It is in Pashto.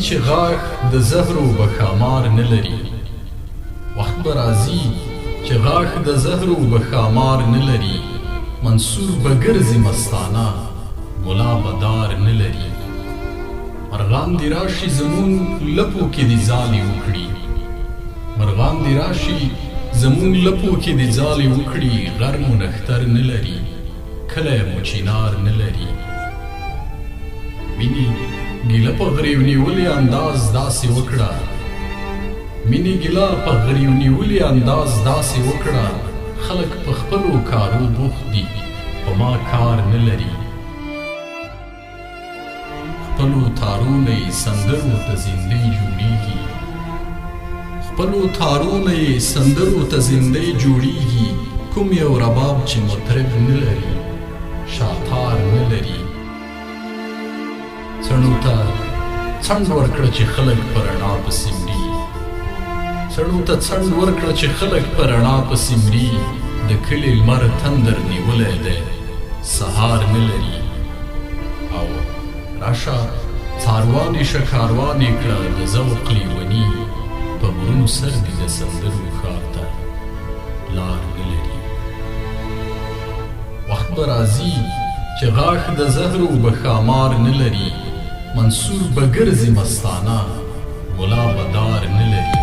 چې غاښ د زهرو به ښامار نه لري وخت به راځي چې غاښ د زهرو به ښامار نه لري منصور به ګرځي مستانه ملا به دار نه لري مرغان دې راشي زمون لپو کې دې ځالې وکړي مرغان دې راشي زمون لپو کې دې ځالې وکړي غر مو نښتر نه لري کلی مو چینار نه لري مینې ګیله په غریو نیولې انداز داسې وکړه مینې ګیله په غریو نیولې انداز داسې وکړه خلک په خپلو کارو بوخت دي په ما کار نه لري خپلو تارونه یې سندرو ته زندۍ جوړیږي خپلو تارونه یې سندرو ته زندۍ جوړیږي کوم یو رباب چې مطرب نه لري شاتار نه لري څڼو ته څنډ ورکړه چې خلک په رڼا پسې مري څڼو ته څنډ ورکړه چې خلک په رڼا پسې مري د کلي لمر تندر نیولی دی سهار نه لري او راشه څاروانې شه کاروانې کړه د ذوق لیوني په غرونو سر دي د سندرو ښار ته لار نه لري وخت به راځي چې غاښ د زهرو به ښامار نه لري منصور به ګرځي مستانه ملا به دار نه لري